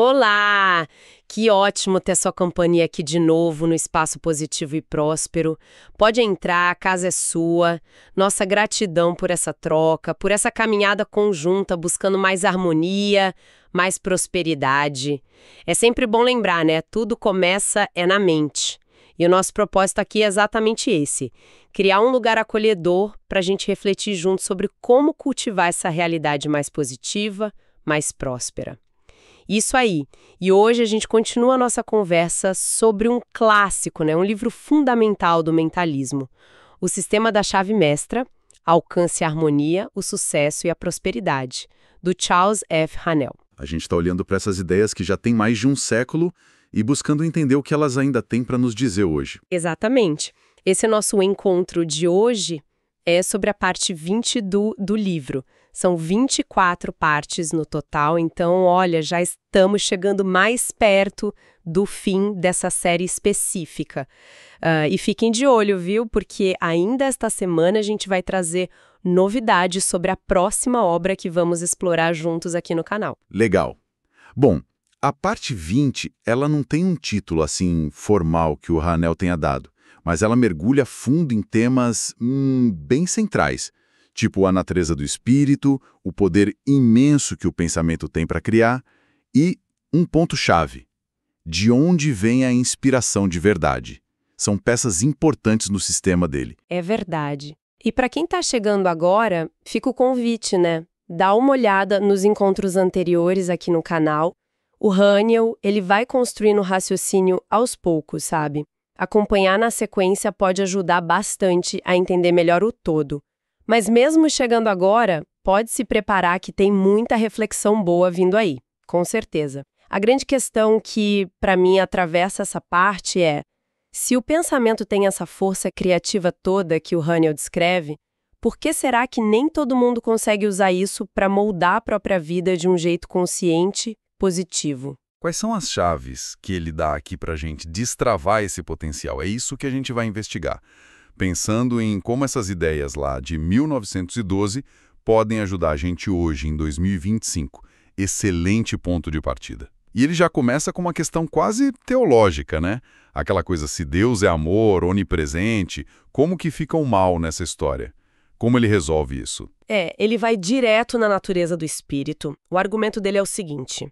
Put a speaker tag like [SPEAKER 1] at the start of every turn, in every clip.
[SPEAKER 1] Olá! Que ótimo ter sua companhia aqui de novo no Espaço Positivo e Próspero. Pode entrar, a casa é sua. Nossa gratidão por essa troca, por essa caminhada conjunta buscando mais harmonia, mais prosperidade. É sempre bom lembrar, né? Tudo começa na mente. E o nosso propósito aqui é exatamente esse: criar um lugar acolhedor para a gente refletir juntos sobre como cultivar essa realidade mais positiva, mais próspera. Isso aí. E hoje a gente continua a nossa conversa sobre um clássico, né? Um livro fundamental do mentalismo. O Sistema da Chave Mestra, Alcance a Harmonia, o Sucesso e a Prosperidade, do Charles F. Haanel.
[SPEAKER 2] A gente está olhando para essas ideias que já têm mais de um século e buscando entender o que elas ainda têm para nos dizer hoje.
[SPEAKER 1] Exatamente. Esse nosso encontro de hoje é sobre a parte 20 do livro. São 24 partes no total, então, olha, já estamos chegando mais perto do fim dessa série específica. E fiquem de olho, viu? Porque ainda esta semana a gente vai trazer novidades sobre a próxima obra que vamos explorar juntos aqui no canal.
[SPEAKER 2] Legal. Bom, a parte 20, ela não tem um título assim formal que o Haanel tenha dado, mas ela mergulha fundo em temas bem centrais, tipo a natureza do espírito, o poder imenso que o pensamento tem para criar e um ponto-chave: de onde vem a inspiração de verdade. São peças importantes no sistema dele.
[SPEAKER 1] É verdade. E para quem está chegando agora, fica o convite, né? Dá uma olhada nos encontros anteriores aqui no canal. O Haanel, ele vai construindo o raciocínio aos poucos, sabe? Acompanhar na sequência pode ajudar bastante a entender melhor o todo. Mas mesmo chegando agora, pode se preparar que tem muita reflexão boa vindo aí, com certeza. A grande questão que, para mim, atravessa essa parte é: se o pensamento tem essa força criativa toda que o Haanel descreve, por que será que nem todo mundo consegue usar isso para moldar a própria vida de um jeito consciente, positivo?
[SPEAKER 3] Quais são as chaves que ele dá aqui para a gente destravar esse potencial? É isso que a gente vai investigar, pensando em como essas ideias lá de 1912 podem ajudar a gente hoje, em 2025. Excelente ponto de partida. E ele já começa com uma questão quase teológica, né? Aquela coisa, se Deus é amor, onipresente, como que fica o mal nessa história? Como ele resolve isso?
[SPEAKER 1] Ele vai direto na natureza do espírito. O argumento dele é o seguinte: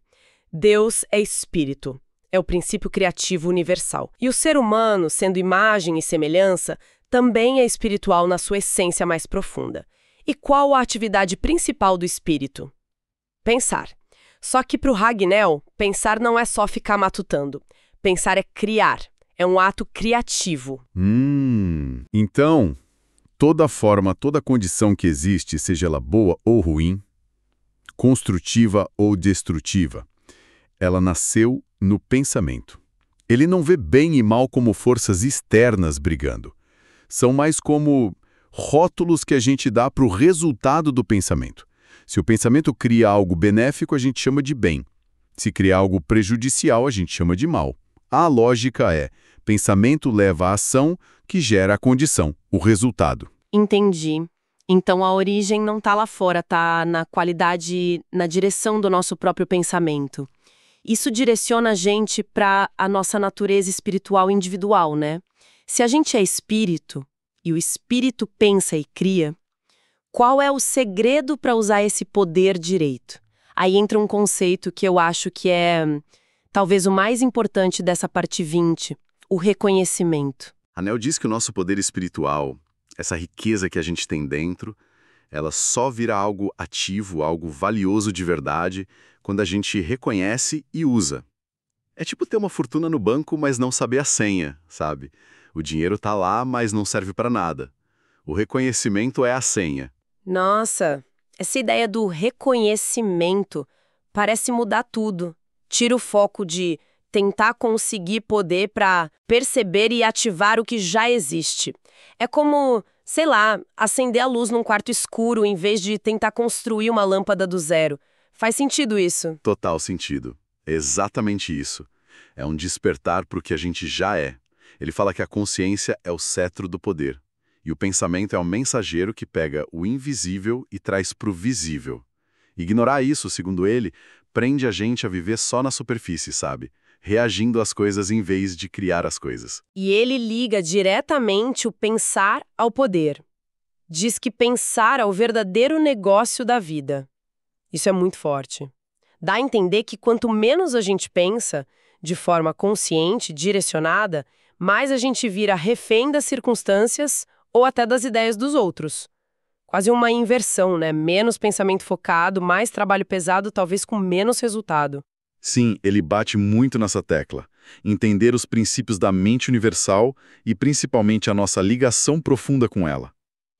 [SPEAKER 1] Deus é espírito, é o princípio criativo universal. E o ser humano, sendo imagem e semelhança, também é espiritual na sua essência mais profunda. E qual a atividade principal do espírito? Pensar. Só que para o Haanel, pensar não é só ficar matutando. Pensar é criar. É um ato criativo.
[SPEAKER 2] Então, toda forma, toda condição que existe, seja ela boa ou ruim, construtiva ou destrutiva, ela nasceu no pensamento. Ele não vê bem e mal como forças externas brigando. São mais como rótulos que a gente dá para o resultado do pensamento. Se o pensamento cria algo benéfico, a gente chama de bem. Se cria algo prejudicial, a gente chama de mal. A lógica é: pensamento leva à ação que gera a condição, o resultado.
[SPEAKER 1] Entendi. Então a origem não está lá fora, está na qualidade, na direção do nosso próprio pensamento. Isso direciona a gente para a nossa natureza espiritual individual, né? Se a gente é espírito, e o espírito pensa e cria, qual é o segredo para usar esse poder direito? Aí entra um conceito que eu acho que é talvez o mais importante dessa parte 20, o reconhecimento.
[SPEAKER 2] Haanel diz que o nosso poder espiritual, essa riqueza que a gente tem dentro, ela só vira algo ativo, algo valioso de verdade, quando a gente reconhece e usa. É tipo ter uma fortuna no banco, mas não saber a senha, sabe? O dinheiro tá lá, mas não serve para nada. O reconhecimento é a senha.
[SPEAKER 1] Nossa, essa ideia do reconhecimento parece mudar tudo. Tira o foco de tentar conseguir poder para perceber e ativar o que já existe. É como, sei lá, acender a luz num quarto escuro em vez de tentar construir uma lâmpada do zero. Faz sentido isso?
[SPEAKER 2] Total sentido. É exatamente isso. É um despertar para o que a gente já é. Ele fala que a consciência é o cetro do poder. E o pensamento é o mensageiro que pega o invisível e traz para o visível. Ignorar isso, segundo ele, prende a gente a viver só na superfície, sabe? Reagindo às coisas em vez de criar as coisas.
[SPEAKER 1] E ele liga diretamente o pensar ao poder. Diz que pensar é o verdadeiro negócio da vida. Isso é muito forte. Dá a entender que quanto menos a gente pensa, de forma consciente, direcionada, mais a gente vira refém das circunstâncias ou até das ideias dos outros. Quase uma inversão, né? Menos pensamento focado, mais trabalho pesado, talvez com menos resultado.
[SPEAKER 2] Sim, ele bate muito nessa tecla. Entender os princípios da mente universal e principalmente a nossa ligação profunda com ela.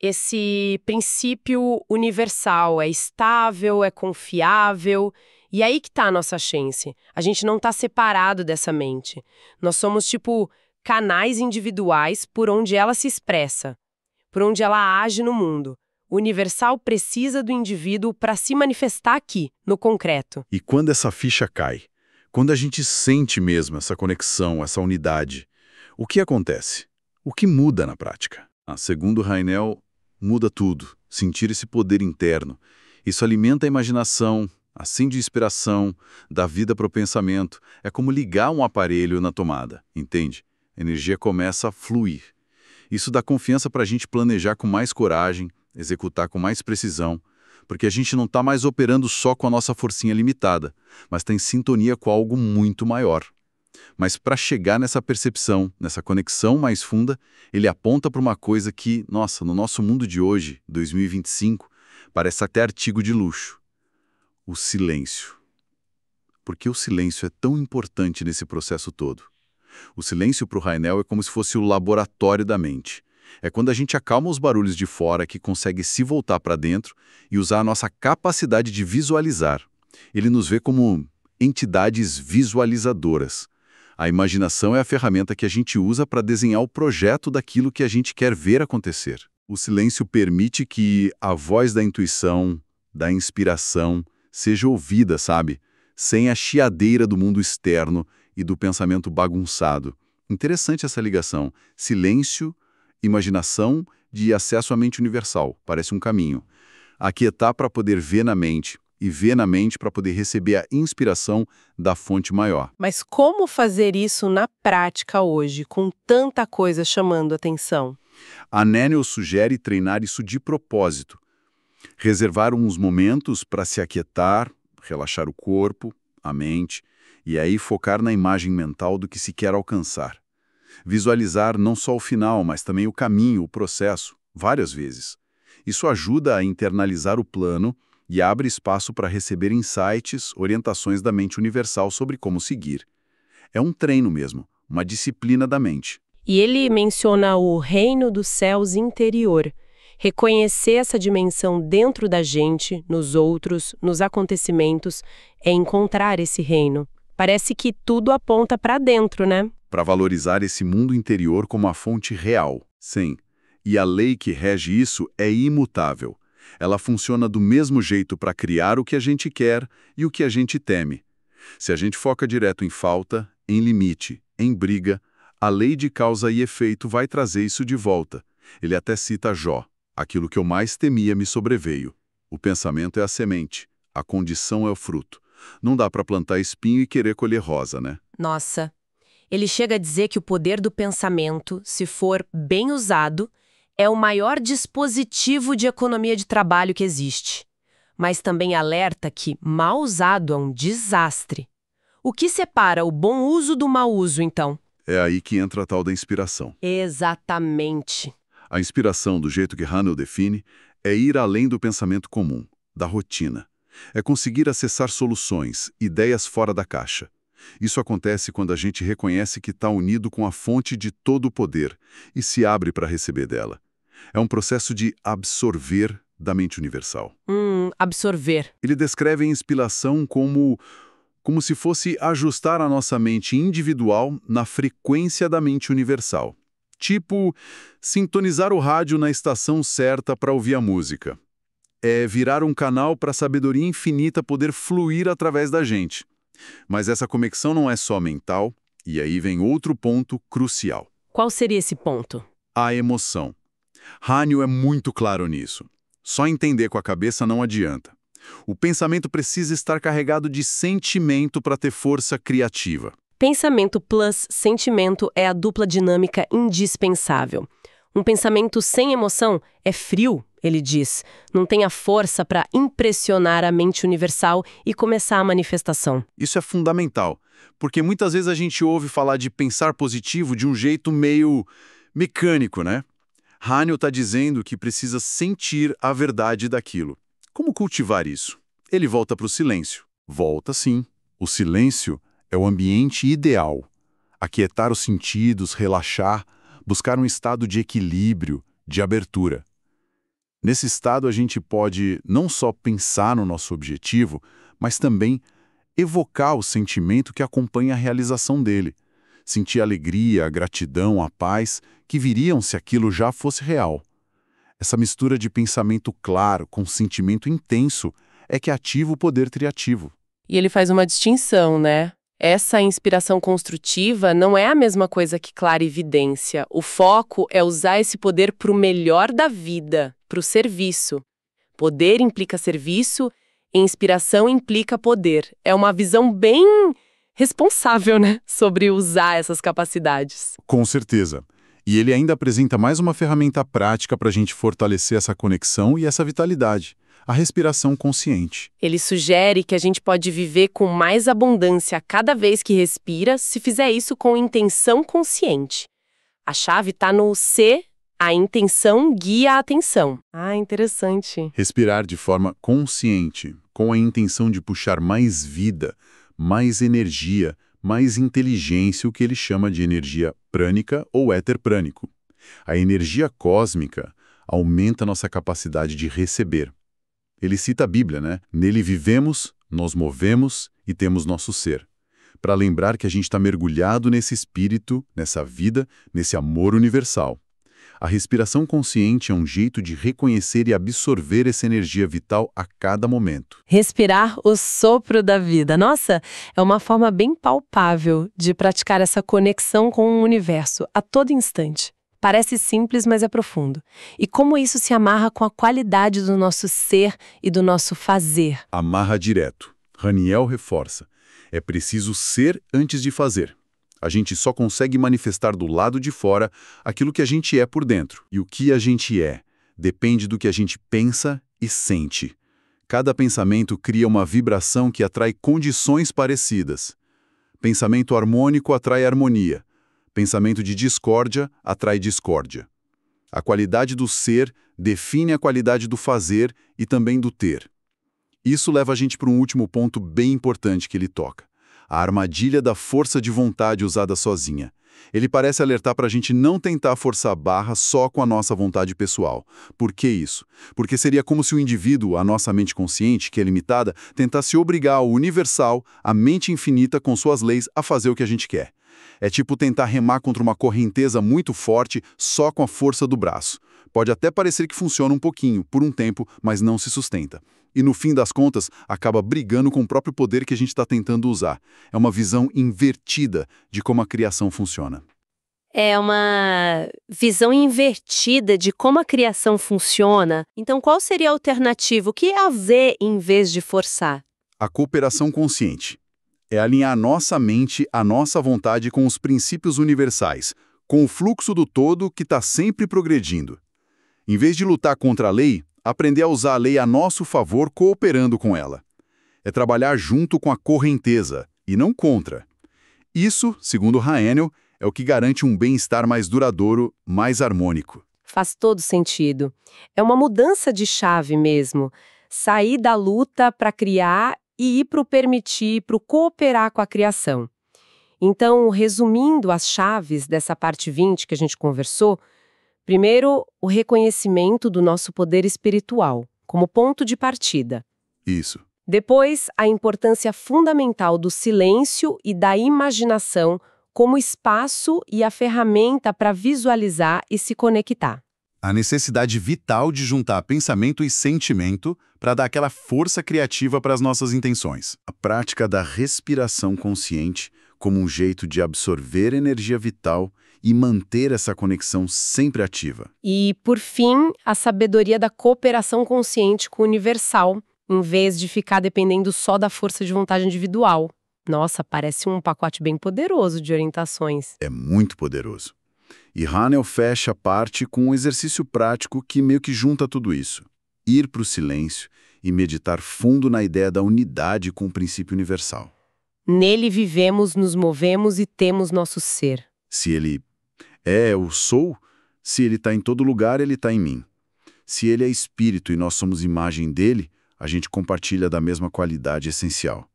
[SPEAKER 1] Esse princípio universal é estável, é confiável, e aí que tá a nossa chance. A gente não tá separado dessa mente. Nós somos tipo canais individuais por onde ela se expressa, por onde ela age no mundo. O universal precisa do indivíduo para se manifestar aqui, no concreto.
[SPEAKER 2] E quando essa ficha cai, quando a gente sente mesmo essa conexão, essa unidade, o que acontece? O que muda na prática? Segundo Rainel, muda tudo. Sentir esse poder interno. Isso alimenta a imaginação, acende inspiração, dá vida para o pensamento. É como ligar um aparelho na tomada, entende? A energia começa a fluir. Isso dá confiança para a gente planejar com mais coragem, executar com mais precisão, porque a gente não está mais operando só com a nossa forcinha limitada, mas está em sintonia com algo muito maior. Mas para chegar nessa percepção, nessa conexão mais funda, ele aponta para uma coisa que, nossa, no nosso mundo de hoje, 2025, parece até artigo de luxo. O silêncio. Por que o silêncio é tão importante nesse processo todo? O silêncio para o Rainel é como se fosse o laboratório da mente. É quando a gente acalma os barulhos de fora que consegue se voltar para dentro e usar a nossa capacidade de visualizar. Ele nos vê como entidades visualizadoras. A imaginação é a ferramenta que a gente usa para desenhar o projeto daquilo que a gente quer ver acontecer. O silêncio permite que a voz da intuição, da inspiração, seja ouvida, sabe? Sem a chiadeira do mundo externo e do pensamento bagunçado. Interessante essa ligação. Silêncio, imaginação de acesso à mente universal. Parece um caminho. Aquietar para poder ver na mente e ver na mente para poder receber a inspiração da fonte maior.
[SPEAKER 1] Mas como fazer isso na prática hoje, com tanta coisa chamando atenção?
[SPEAKER 2] A Nenel sugere treinar isso de propósito. Reservar uns momentos para se aquietar, relaxar o corpo, a mente, e aí focar na imagem mental do que se quer alcançar. Visualizar não só o final, mas também o caminho, o processo, várias vezes. Isso ajuda a internalizar o plano e abre espaço para receber insights, orientações da mente universal sobre como seguir. É um treino mesmo, uma disciplina da mente.
[SPEAKER 1] E ele menciona o reino dos céus interior. Reconhecer essa dimensão dentro da gente, nos outros, nos acontecimentos, é encontrar esse reino. Parece que tudo aponta para dentro, né?
[SPEAKER 2] Para valorizar esse mundo interior como a fonte real. Sim. E a lei que rege isso é imutável. Ela funciona do mesmo jeito para criar o que a gente quer e o que a gente teme. Se a gente foca direto em falta, em limite, em briga, a lei de causa e efeito vai trazer isso de volta. Ele até cita Jó. Aquilo que eu mais temia me sobreveio. O pensamento é a semente, a condição é o fruto. Não dá para plantar espinho e querer colher rosa, né?
[SPEAKER 1] Nossa, ele chega a dizer que o poder do pensamento, se for bem usado, é o maior dispositivo de economia de trabalho que existe. Mas também alerta que, mal usado, é um desastre. O que separa o bom uso do mau uso, então?
[SPEAKER 2] É aí que entra a tal da inspiração.
[SPEAKER 1] Exatamente.
[SPEAKER 2] A inspiração, do jeito que Hanel define, é ir além do pensamento comum, da rotina. É conseguir acessar soluções, ideias fora da caixa. Isso acontece quando a gente reconhece que está unido com a fonte de todo o poder e se abre para receber dela. É um processo de absorver da mente universal.
[SPEAKER 1] Absorver.
[SPEAKER 2] Ele descreve a inspiração como se fosse ajustar a nossa mente individual na frequência da mente universal. Tipo, sintonizar o rádio na estação certa para ouvir a música. É virar um canal para a sabedoria infinita poder fluir através da gente. Mas essa conexão não é só mental, e aí vem outro ponto crucial.
[SPEAKER 1] Qual seria esse ponto?
[SPEAKER 2] A emoção. Hanel é muito claro nisso. Só entender com a cabeça não adianta. O pensamento precisa estar carregado de sentimento para ter força criativa.
[SPEAKER 1] Pensamento plus sentimento é a dupla dinâmica indispensável. Um pensamento sem emoção é frio, ele diz. Não tem a força para impressionar a mente universal e começar a manifestação.
[SPEAKER 2] Isso é fundamental, porque muitas vezes a gente ouve falar de pensar positivo de um jeito meio mecânico, né? Haniel está dizendo que precisa sentir a verdade daquilo. Como cultivar isso? Ele volta para o silêncio. Volta sim. O silêncio é o ambiente ideal. Aquietar os sentidos, relaxar, buscar um estado de equilíbrio, de abertura. Nesse estado a gente pode não só pensar no nosso objetivo, mas também evocar o sentimento que acompanha a realização dele. Sentir a alegria, a gratidão, a paz que viriam se aquilo já fosse real. Essa mistura de pensamento claro com sentimento intenso é que ativa o poder criativo.
[SPEAKER 1] E ele faz uma distinção, né? Essa inspiração construtiva não é a mesma coisa que clarividência. O foco é usar esse poder para o melhor da vida, para o serviço. Poder implica serviço, e inspiração implica poder. É uma visão bem responsável, né? Sobre usar essas capacidades.
[SPEAKER 2] Com certeza. E ele ainda apresenta mais uma ferramenta prática para a gente fortalecer essa conexão e essa vitalidade. A respiração consciente.
[SPEAKER 1] Ele sugere que a gente pode viver com mais abundância cada vez que respira, se fizer isso com intenção consciente. A chave está no C, a intenção guia a atenção. Ah, interessante.
[SPEAKER 2] Respirar de forma consciente, com a intenção de puxar mais vida, mais energia, mais inteligência, o que ele chama de energia prânica ou éter prânico. A energia cósmica aumenta nossa capacidade de receber. Ele cita a Bíblia, né? Nele vivemos, nos movemos e temos nosso ser. Para lembrar que a gente está mergulhado nesse espírito, nessa vida, nesse amor universal. A respiração consciente é um jeito de reconhecer e absorver essa energia vital a cada momento.
[SPEAKER 1] Respirar o sopro da vida. Nossa, é uma forma bem palpável de praticar essa conexão com o universo a todo instante. Parece simples, mas é profundo. E como isso se amarra com a qualidade do nosso ser e do nosso fazer?
[SPEAKER 2] Amarra direto. Haniel reforça. É preciso ser antes de fazer. A gente só consegue manifestar do lado de fora aquilo que a gente é por dentro. E o que a gente é depende do que a gente pensa e sente. Cada pensamento cria uma vibração que atrai condições parecidas. Pensamento harmônico atrai harmonia. Pensamento de discórdia atrai discórdia. A qualidade do ser define a qualidade do fazer e também do ter. Isso leva a gente para um último ponto bem importante que ele toca. A armadilha da força de vontade usada sozinha. Ele parece alertar para a gente não tentar forçar a barra só com a nossa vontade pessoal. Por que isso? Porque seria como se o indivíduo, a nossa mente consciente, que é limitada, tentasse obrigar ao universal, a mente infinita com suas leis, a fazer o que a gente quer. É tipo tentar remar contra uma correnteza muito forte só com a força do braço. Pode até parecer que funciona um pouquinho, por um tempo, mas não se sustenta. E no fim das contas, acaba brigando com o próprio poder que a gente está tentando usar. É uma visão invertida de como a criação funciona.
[SPEAKER 4] É uma visão invertida de como a criação funciona. Então, qual seria a alternativa? O que é fazer em vez de forçar?
[SPEAKER 2] A cooperação consciente. É alinhar a nossa mente, a nossa vontade com os princípios universais, com o fluxo do todo que está sempre progredindo. Em vez de lutar contra a lei, aprender a usar a lei a nosso favor cooperando com ela. É trabalhar junto com a correnteza, e não contra. Isso, segundo Haniel, é o que garante um bem-estar mais duradouro, mais harmônico.
[SPEAKER 1] Faz todo sentido. É uma mudança de chave mesmo. Sair da luta para criar e ir para o permitir, para o cooperar com a criação. Então, resumindo as chaves dessa parte 20 que a gente conversou, primeiro, o reconhecimento do nosso poder espiritual, como ponto de partida.
[SPEAKER 2] Isso.
[SPEAKER 1] Depois, a importância fundamental do silêncio e da imaginação como espaço e a ferramenta para visualizar e se conectar.
[SPEAKER 2] A necessidade vital de juntar pensamento e sentimento para dar aquela força criativa para as nossas intenções. A prática da respiração consciente como um jeito de absorver energia vital e manter essa conexão sempre ativa.
[SPEAKER 1] E, por fim, a sabedoria da cooperação consciente com o universal em vez de ficar dependendo só da força de vontade individual. Nossa, parece um pacote bem poderoso de orientações.
[SPEAKER 2] É muito poderoso. E Hanel fecha a parte com um exercício prático que meio que junta tudo isso. Ir para o silêncio e meditar fundo na ideia da unidade com o princípio universal.
[SPEAKER 1] Nele vivemos, nos movemos e temos nosso ser.
[SPEAKER 2] Se ele é o sou, se ele está em todo lugar, ele está em mim. Se ele é espírito e nós somos imagem dele, a gente compartilha da mesma qualidade essencial.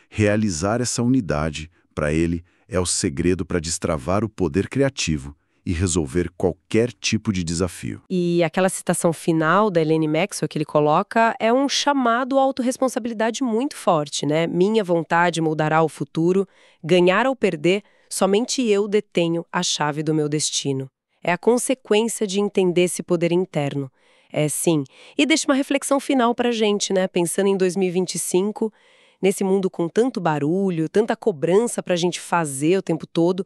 [SPEAKER 2] Realizar essa unidade, para ele, é o segredo para destravar o poder criativo e resolver qualquer tipo de desafio.
[SPEAKER 1] E aquela citação final da Elaine Maxwell que ele coloca é um chamado à autorresponsabilidade muito forte, né? Minha vontade moldará o futuro, ganhar ou perder, somente eu detenho a chave do meu destino. É a consequência de entender esse poder interno. É sim. E deixa uma reflexão final pra gente, né? Pensando em 2025, nesse mundo com tanto barulho, tanta cobrança pra gente fazer o tempo todo,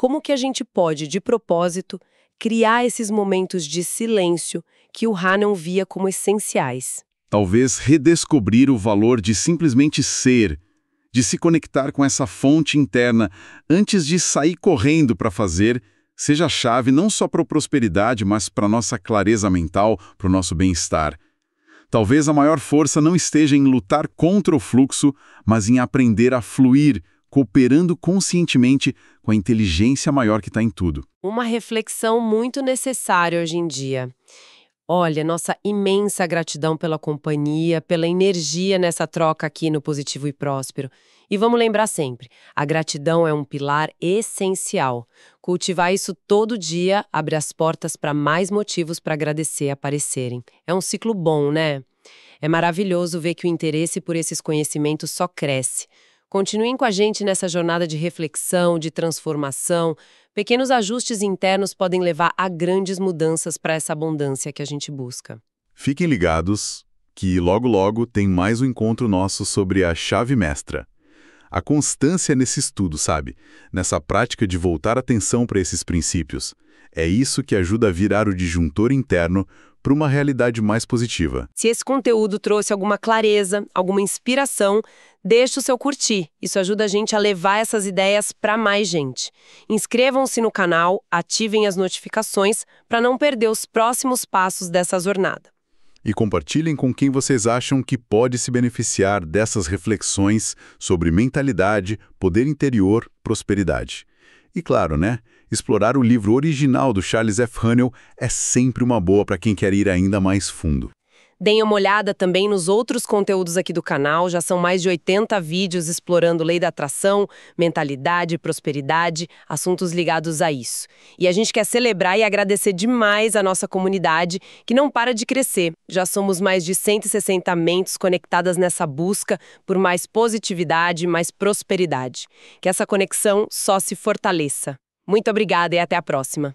[SPEAKER 1] como que a gente pode, de propósito, criar esses momentos de silêncio que o Hanel via como essenciais?
[SPEAKER 2] Talvez redescobrir o valor de simplesmente ser, de se conectar com essa fonte interna antes de sair correndo para fazer, seja a chave não só para a prosperidade, mas para a nossa clareza mental, para o nosso bem-estar. Talvez a maior força não esteja em lutar contra o fluxo, mas em aprender a fluir, cooperando conscientemente com a inteligência maior que está em tudo.
[SPEAKER 1] Uma reflexão muito necessária hoje em dia. Olha, nossa imensa gratidão pela companhia, pela energia nessa troca aqui no Positivo e Próspero. E vamos lembrar sempre, a gratidão é um pilar essencial. Cultivar isso todo dia abre as portas para mais motivos para agradecer aparecerem. É um ciclo bom, né? É maravilhoso ver que o interesse por esses conhecimentos só cresce. Continuem com a gente nessa jornada de reflexão, de transformação. Pequenos ajustes internos podem levar a grandes mudanças para essa abundância que a gente busca.
[SPEAKER 2] Fiquem ligados que logo logo tem mais um encontro nosso sobre a chave mestra. A constância nesse estudo, sabe? Nessa prática de voltar atenção para esses princípios. É isso que ajuda a virar o disjuntor interno para uma realidade mais positiva.
[SPEAKER 1] Se esse conteúdo trouxe alguma clareza, alguma inspiração, deixa o seu curtir. Isso ajuda a gente a levar essas ideias para mais gente. Inscrevam-se no canal, ativem as notificações para não perder os próximos passos dessa jornada.
[SPEAKER 2] E compartilhem com quem vocês acham que pode se beneficiar dessas reflexões sobre mentalidade, poder interior, prosperidade. E claro, né? Explorar o livro original do Charles F. Hanel é sempre uma boa para quem quer ir ainda mais fundo.
[SPEAKER 1] Deem uma olhada também nos outros conteúdos aqui do canal, já são mais de 80 vídeos explorando lei da atração, mentalidade, prosperidade, assuntos ligados a isso. E a gente quer celebrar e agradecer demais a nossa comunidade, que não para de crescer. Já somos mais de 160 mentes conectadas nessa busca por mais positividade, mais prosperidade. Que essa conexão só se fortaleça. Muito obrigada e até a próxima.